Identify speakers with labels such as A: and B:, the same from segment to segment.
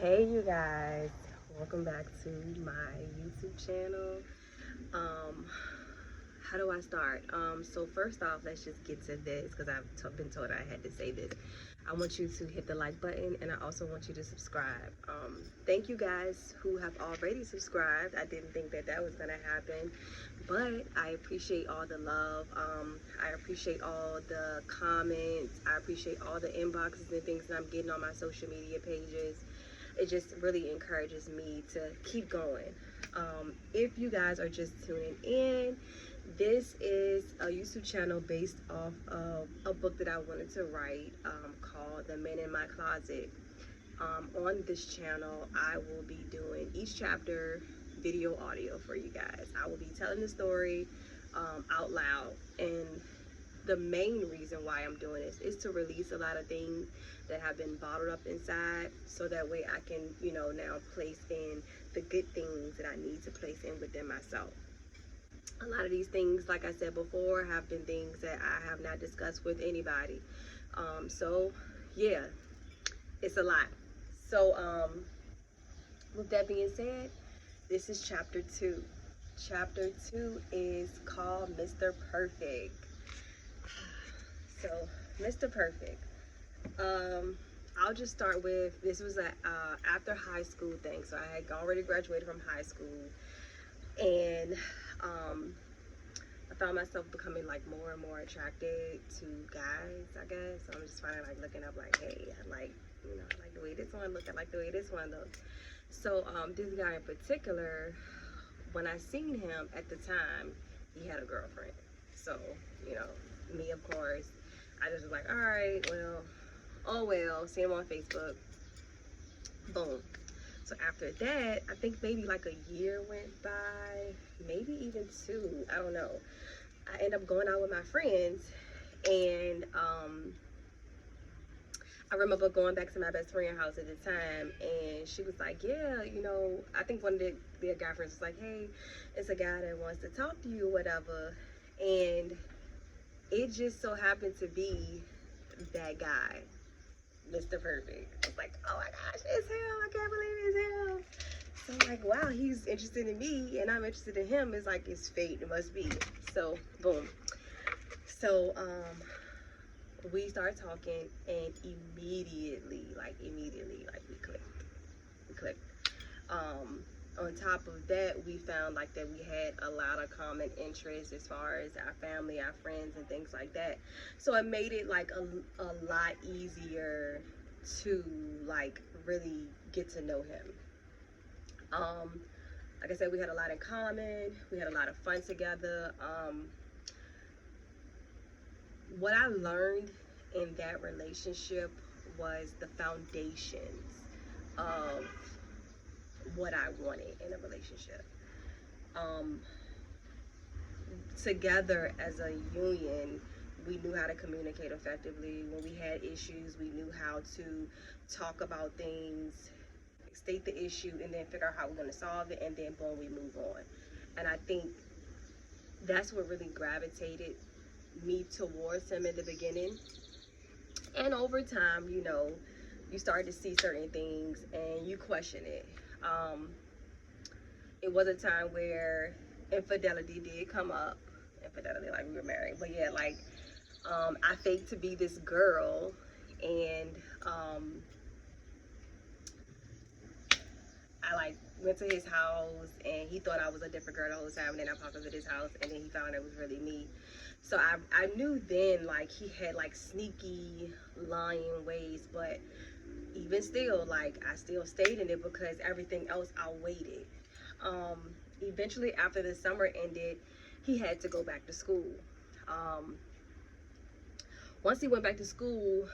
A: Hey you guys, welcome back to my YouTube channel. Um, how do I start? So first off, let's just get to this because been told I had to say this. I want you to hit the like button and I also want you to subscribe. Thank you guys who have already subscribed. I didn't think that that was gonna happen, but I appreciate all the love. I appreciate all the comments. I appreciate all the inboxes and things that I'm getting on my social media pages. It just really encourages me to keep going. If you guys are just tuning in, this is a YouTube channel based off of a book that I wanted to write called The Men in My Closet. On this channel, I will be doing each chapter video audio for you guys. I will be telling the story out loud, and the main reason why I'm doing this is to release a lot of things that have been bottled up inside, so that way I can, now place in the good things that I need to place in within myself. A lot of these things, like I said before, have been things that I have not discussed with anybody. So yeah, it's a lot. So with that being said, this is chapter 2. Chapter 2 is called Mr. Perfect. So, Mr. Perfect. I'll just start with, this was a after high school thing. So I had already graduated from high school, and I found myself becoming like more and more attracted to guys, I guess. So I'm just finally like looking up like, hey, I like the way this one look. I like the way this one look. So this guy in particular, when I seen him at the time, he had a girlfriend. So, you know, me of course, I just was like, all right, well, oh well, see him on Facebook. Boom. So after that, I think maybe like a year went by, maybe even two, I don't know. I end up going out with my friends, and I remember going back to my best friend's house at the time, and she was like, yeah, I think one of their guy friends was like, hey, it's a guy that wants to talk to you or whatever. And it just so happened to be that guy, Mr. Perfect. I was like, oh my gosh, it's him. I can't believe it's him. So I'm like, wow, he's interested in me and I'm interested in him. It's like it's fate, it must be. So boom. So we started talking, and immediately, like we clicked. We clicked. On top of that, we found like that we had a lot of common interests as far as our family, our friends, and things like that. So it made it like a lot easier to like really get to know him. Um, like I said, we had a lot in common. We had a lot of fun together. What I learned in that relationship was the foundations of what I wanted in a relationship. Um, Together as a union, we knew how to communicate effectively. When we had issues, we knew how to talk about things, state the issue, and then figure out how we're going to solve it, and then boom, we move on. And I think that's what really gravitated me towards him in the beginning. And over time, you start to see certain things and you question it. It was a time where infidelity did come up. Infidelity, like we were married, but yeah, like I faked to be this girl, and I like went to his house, and he thought I was a different girl the whole time. And then I popped up at his house, and then he found it was really me. So I knew then like he had like sneaky lying ways, but even still, like I still stayed in it because everything else outweighed. Eventually, after the summer ended, he had to go back to school. Um, Once he went back to school,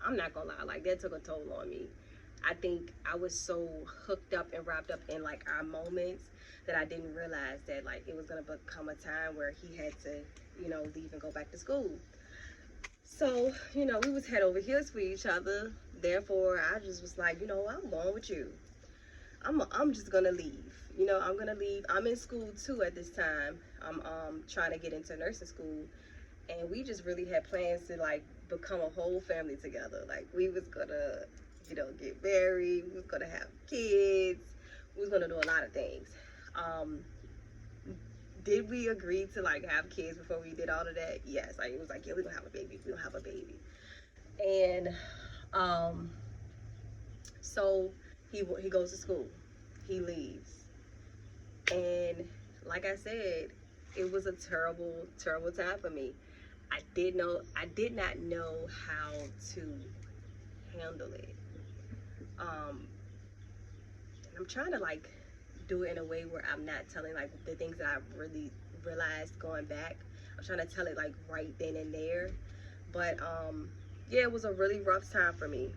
A: I'm not gonna lie, like that took a toll on me. I think I was so hooked up and wrapped up in like our moments that I didn't realize that like it was gonna become a time where he had to, leave and go back to school. So, we was head over heels for each other. Therefore, I just was like, I'm going with you. I'm just gonna leave. I'm gonna leave. I'm in school too at this time. I'm trying to get into nursing school, and we just really had plans to like become a whole family together. Like we was gonna you know, get married. We was gonna have kids. We was gonna do a lot of things. Um, did we agree to like have kids before we did all of that? Yes. Like it was like, yeah, we're gonna have a baby. We're gonna have a baby. And um, so he goes to school. He leaves. And like I said, it was a terrible, terrible time for me. I did not know how to handle it. And I'm trying to like do it in a way where I'm not telling like the things that I really realized going back. I'm trying to tell it like right then and there. But yeah, it was a really rough time for me.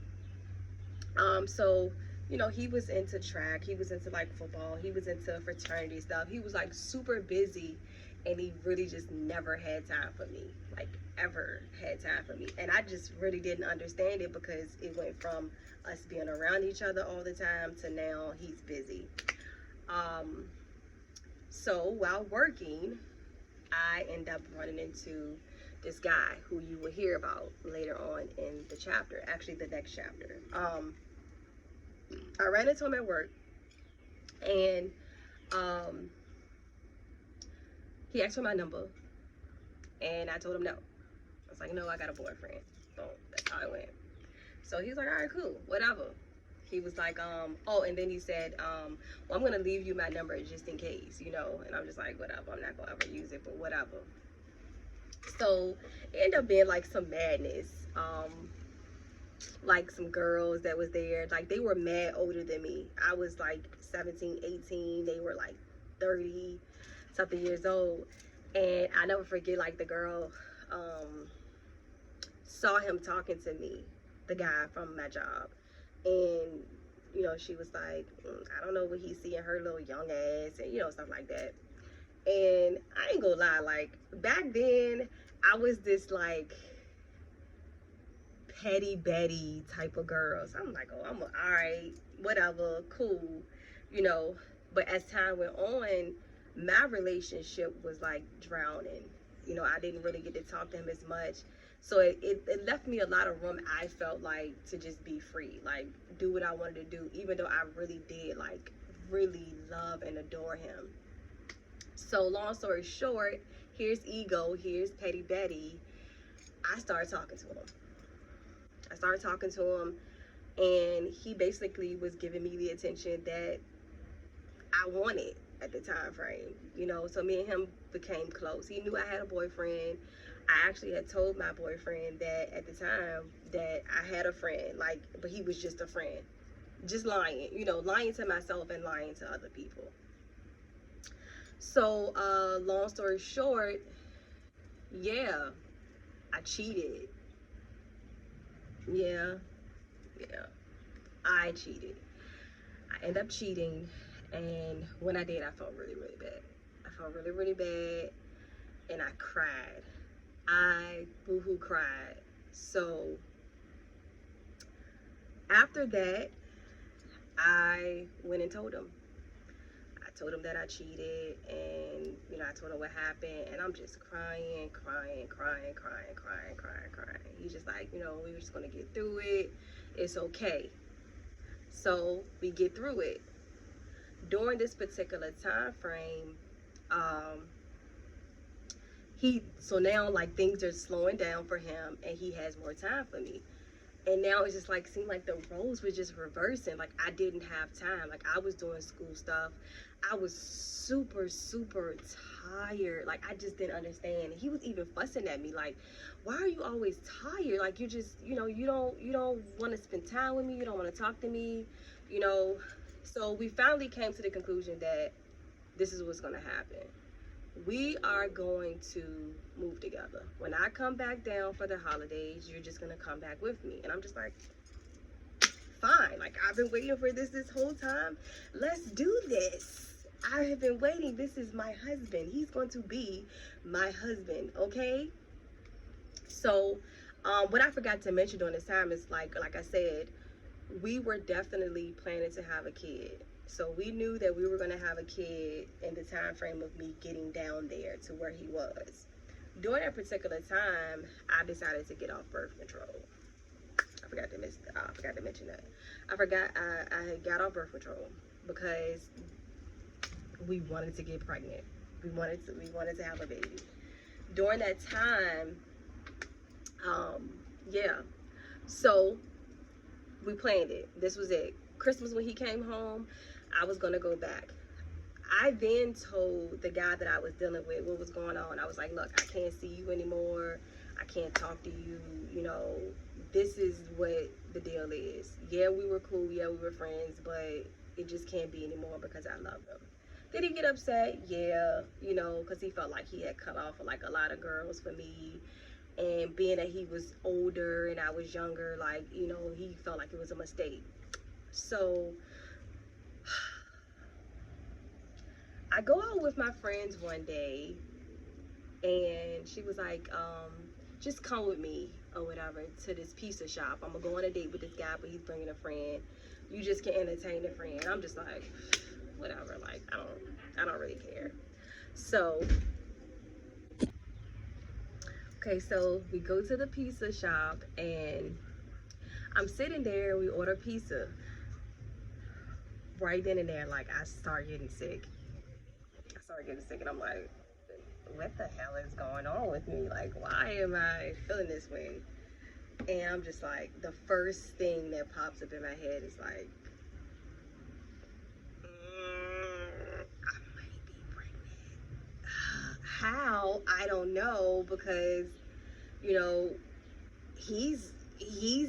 A: So you know, he was into track, he was into like football, he was into fraternity stuff. He was like super busy, and he really just never had time for me, like ever had time for me. And I just really didn't understand it, because it went from us being around each other all the time to now he's busy. Um, so while working, I end up running into this guy who you will hear about later on in the chapter, actually the next chapter. I ran into him at work, and um, he asked for my number, and I told him no. I was like, no, I got a boyfriend. Boom, that's how it went. So he was like, all right, cool, whatever. He was like, oh, and then he said, well, I'm gonna leave you my number just in case, you know. And I'm just like, whatever, I'm not gonna ever use it, but whatever. So it ended up being like some madness. Like some girls that was there, like they were mad older than me. I was like 17, 18. They were like 30 something years old. And I never forget, like the girl saw him talking to me, the guy from my job. And you know, she was like, I don't know what he's seeing her little young ass, and you know, stuff like that. And I ain't gonna lie, like back then I was this like petty Betty type of girl. So I'm like, oh, I'm all right, whatever, cool, you know. But as time went on, my relationship was like drowning. You know, I didn't really get to talk to him as much. So it left me a lot of room, I felt like, to just be free, like do what I wanted to do, even though I really did like really love and adore him. So long story short, here's ego, here's petty Betty. I started talking to him. And he basically was giving me the attention that I wanted at the time frame, you know. So me and him became close. He knew I had a boyfriend. I actually had told my boyfriend that at the time that I had a friend, like, but he was just a friend, just lying, you know, lying to myself and lying to other people. So long story short, yeah, I cheated. Yeah, I cheated. I ended up cheating, and when I did, I felt really, really bad. I felt really, really bad, and I cried. I boohoo cried. So after that, I went and told him. I told him that I cheated, and you know, I told him what happened, and I'm just crying. He's just like, you know, we were just gonna get through it. It's okay. So we get through it. During this particular time frame, um, so now like things are slowing down for him, and he has more time for me. And now it's just like seemed like the roles were just reversing. Like I didn't have time. Like I was doing school stuff. I was super, super tired. Like I just didn't understand. He was even fussing at me like, why are you always tired? Like you just, you know, you don't want to spend time with me. You don't want to talk to me, you know. So we finally came to the conclusion that this is what's gonna happen. We are going to move together. When I come back down for the holidays, you're just gonna come back with me. And I'm just like, fine. Like I've been waiting for this whole time. Let's do this. I have been waiting. This is my husband. He's going to be my husband, okay? So what I forgot to mention during this time is like I said, we were definitely planning to have a kid. So we knew that we were going to have a kid in the time frame of me getting down there to where he was. During that particular time, I decided to get off birth control. I forgot to mention that. I had got off birth control because we wanted to get pregnant. We wanted to have a baby. During that time, yeah. So we planned it. This was it. Christmas when he came home, I was gonna go back. I then told the guy that I was dealing with what was going on. I was like, look, I can't see you anymore. I can't talk to you. You know, this is what the deal is. Yeah, we were cool. Yeah, we were friends, but it just can't be anymore because I love him. Did he get upset? Yeah, you know, because he felt like he had cut off like a lot of girls for me. And being that he was older and I was younger, like, you know, he felt like it was a mistake. So I go out with my friends one day and she was like, just come with me or whatever to this pizza shop. I'm gonna go on a date with this guy, but he's bringing a friend. You just can entertain a friend. I'm just like, whatever, like, I don't really care. So, okay, so we go to the pizza shop and I'm sitting there, we order pizza. Right then and there, like, I start getting sick. And I'm like, what the hell is going on with me? Like, why am I feeling this way? And I'm just like, the first thing that pops up in my head is like, I might be pregnant. How? I don't know, because, you know, he's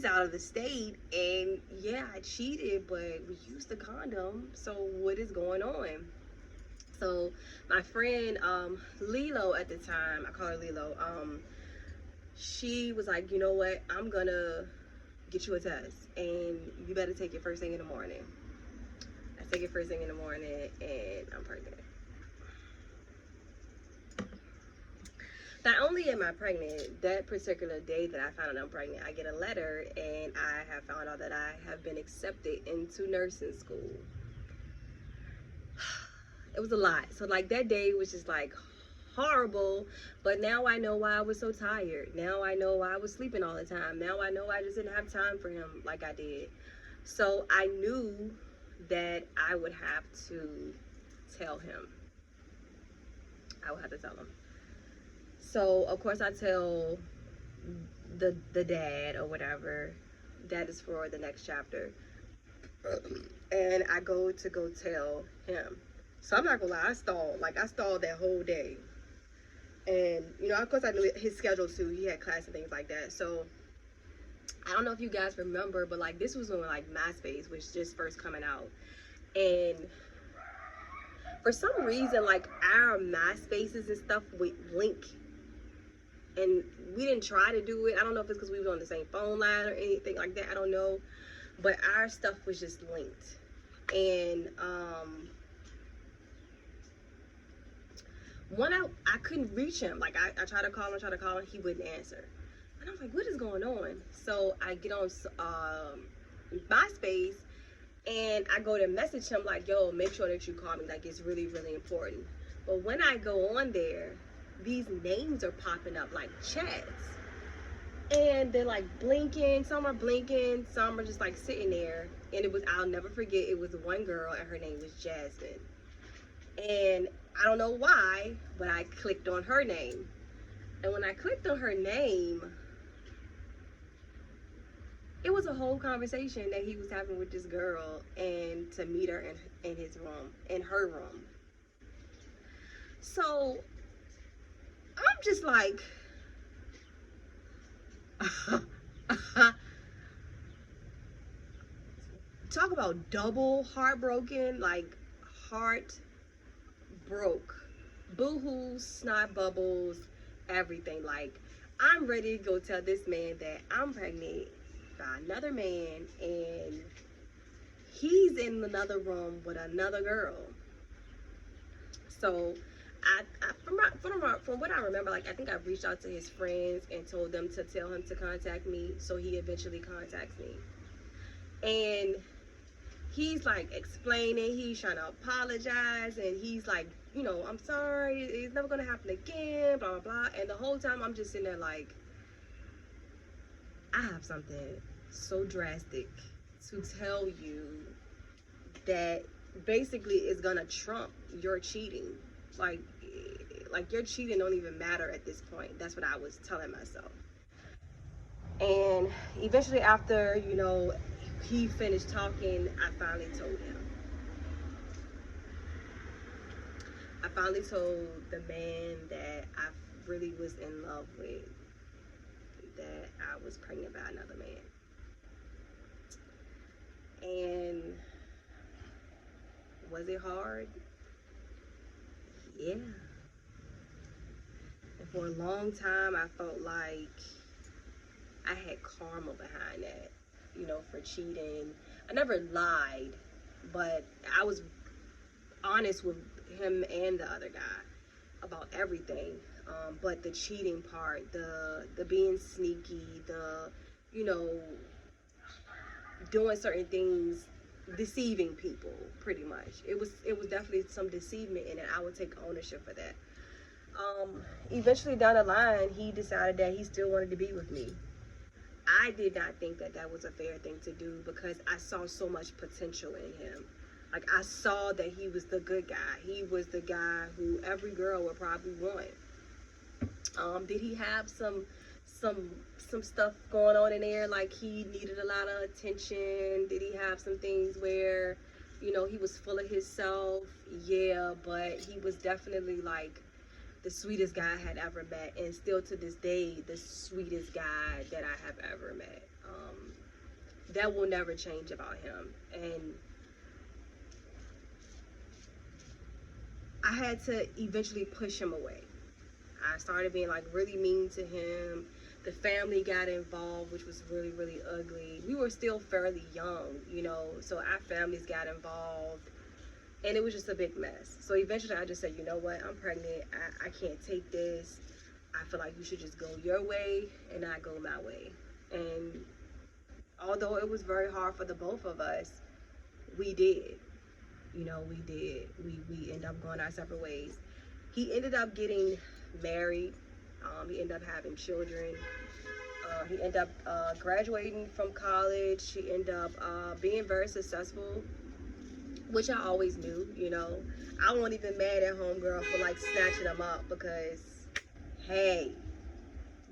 A: out of the state, and yeah, I cheated, but we used the condom. So what is going on? So my friend Lilo at the time, I call her Lilo, she was like, you know what, I'm gonna get you a test and you better take it first thing in the morning. I take it first thing in the morning and I'm pregnant. Not only am I pregnant, that particular day that I found out I'm pregnant, I get a letter and I have found out that I have been accepted into nursing school. It was a lot. So like that day was just like horrible, but now I know why I was so tired. Now I know why I was sleeping all the time. Now I know I just didn't have time for him like I did. So I knew that I would have to tell him. I would have to tell him. So of course I tell the dad or whatever. That is for the next chapter. And I go tell him. So I'm not gonna lie, I stalled that whole day. And, you know, of course I knew his schedule too. He had class and things like that. So I don't know if you guys remember, but like this was when like MySpace was just first coming out. And for some reason, like our MySpaces and stuff would link. And we didn't try to do it. I don't know if it's because we was on the same phone line or anything like that. I don't know. But our stuff was just linked. And when I couldn't reach him. Like I tried to call him, he wouldn't answer. And I was like, what is going on? So I get on MySpace and I go to message him like, yo, make sure that you call me. Like, it's really, really important. But when I go on there, these names are popping up like chats. And they're like blinking. Some are blinking. Some are just like sitting there. And it was, I'll never forget, it was one girl and her name was Jasmine. And I don't know why, but I clicked on her name. And when I clicked on her name, it was a whole conversation that he was having with this girl and to meet her in his room, in her room. So I'm just like, talk about double heartbroken, like heart broke, boohoo, snot bubbles, everything. Like, I'm ready to go tell this man that I'm pregnant by another man and he's in another room with another girl. So from what I remember, like I think I reached out to his friends and told them to tell him to contact me. So he eventually contacts me, and he's like explaining, he's trying to apologize, and he's like, you know, I'm sorry, it's never gonna happen again, blah blah blah. And the whole time I'm just sitting there like, I have something so drastic to tell you that basically is gonna trump your cheating. Like, like your cheating don't even matter at this point. That's what I was telling myself. And eventually, after he finished talking, I finally told the man that I really was in love with, that I was pregnant by another man. And was it hard? Yeah. And for a long time, I felt like I had karma behind that, for cheating. I never lied, but I was honest with him and the other guy about everything. But the cheating part, the being sneaky, the you know doing certain things, deceiving people, pretty much. It was definitely some deceivement in it. I would take ownership for that. Eventually down the line, he decided that he still wanted to be with me. I did not think that that was a fair thing to do because I saw so much potential in him. Like, I saw that he was the good guy. He was the guy who every girl would probably want. Did he have some some stuff going on in there, like he needed a lot of attention? Did he have some things where he was full of himself? Yeah, but he was definitely like the sweetest guy I had ever met, and still to this day the sweetest guy that I have ever met. That will never change about him. And I had to eventually push him away. I started being like really mean to him. The family got involved, which was really, really ugly. We were still fairly young, so our families got involved, and it was just a big mess. So eventually I just said, you know what, I'm pregnant. I can't take this. I feel like you should just go your way and I go my way. And although it was very hard for the both of us, we did. We did. We ended up going our separate ways. He ended up getting married. He ended up having children. He ended up graduating from college. He ended up being very successful, which I always knew. I wasn't even mad at homegirl for like snatching him up because, hey,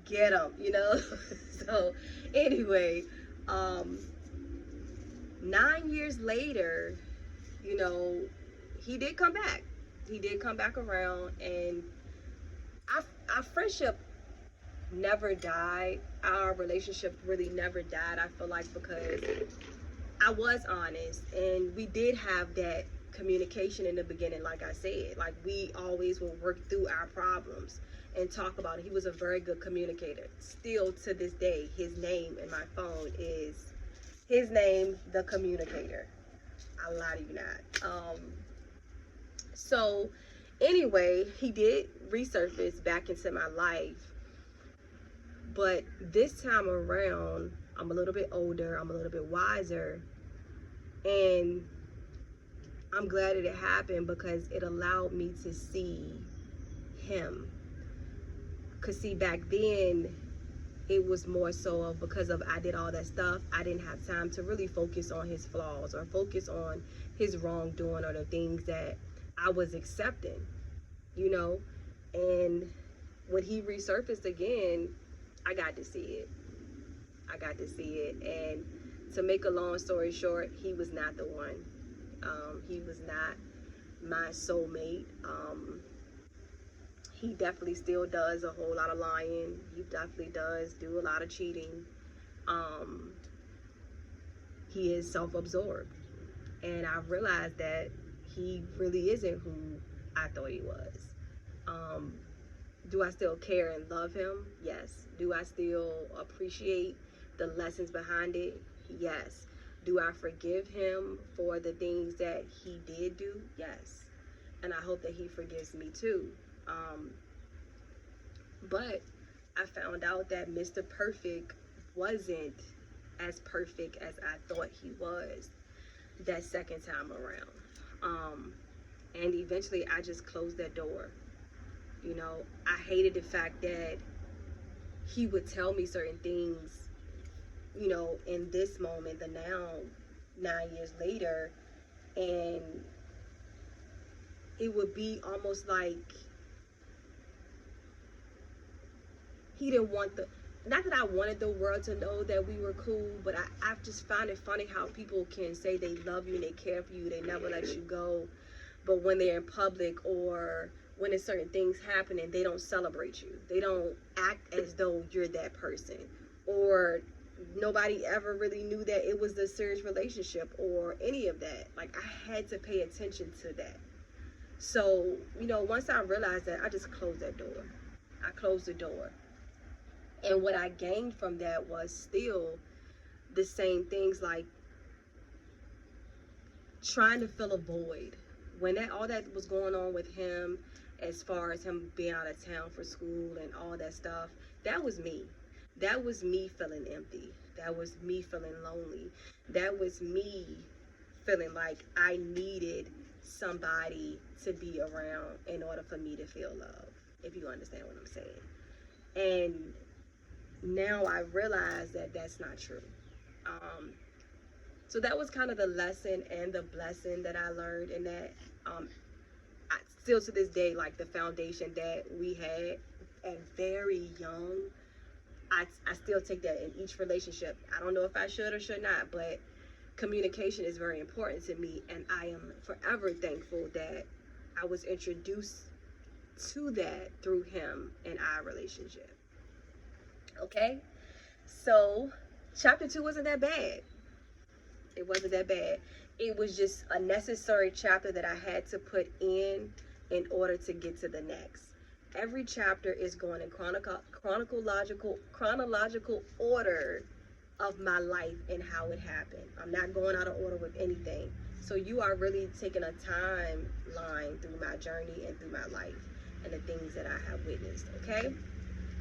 A: get him, So anyway, 9 years later, he did come back. He did come back around, and our friendship never died. Our relationship really never died, I feel like, because I was honest, and we did have that communication in the beginning. Like I said, like, we always would work through our problems and talk about it. He was a very good communicator. Still to this day, his name in my phone is his name, the communicator. I lie to you not. So anyway, he did resurface back into my life, but this time around, I'm a little bit older, I'm a little bit wiser, and I'm glad that it happened because it allowed me to see him. Because see, back then, it was more so of because of I did all that stuff, I didn't have time to really focus on his flaws or focus on his wrongdoing or the things that I was accepting, and when he resurfaced again, I got to see it. And to make a long story short, he was not the one. He was not my soulmate. He definitely still does a whole lot of lying. He definitely does do a lot of cheating. He is self-absorbed. And I realized that he really isn't who I thought he was. Do I still care and love him? Yes. Do I still appreciate the lessons behind it? Yes. Do I forgive him for the things that he did do? Yes. And I hope that he forgives me too. But I found out that Mr. Perfect wasn't as perfect as I thought he was that second time around. And eventually I just closed that door. I hated the fact that he would tell me certain things you know, in this moment, the now, 9 years later, and it would be almost like he didn't want the, not that I wanted the world to know that we were cool, but I just find it funny how people can say they love you and they care for you, they never let you go, but when they're in public or when there's certain things happening, they don't celebrate you. They don't act as though you're that person. Or nobody ever really knew that it was a serious relationship or any of that. Like, I had to pay attention to that. So, you know, once I realized that, I just closed that door. I closed the door. And what I gained from that was still the same things, like trying to fill a void. When that all that was going on with him, as far as him being out of town for school and all that stuff, that was me. That was me feeling empty. That was me feeling lonely. That was me feeling like I needed somebody to be around in order for me to feel love, if you understand what I'm saying. And now I realize that that's not true. So that was kind of the lesson and the blessing that I learned, and that I, still to this day, like the foundation that we had at very young, I still take that in each relationship. I don't know if I should or should not, but communication is very important to me, and I am forever thankful that I was introduced to that through him and our relationship. Okay, so chapter 2 wasn't that bad. It wasn't that bad. It was just a necessary chapter that I had to put in order to get to the next. Every chapter is going in chronological order of my life and how it happened. I'm not going out of order with anything. So you are really taking a timeline through my journey and through my life and the things that I have witnessed, okay?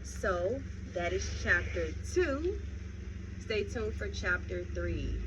A: So that is chapter 2. Stay tuned for chapter 3.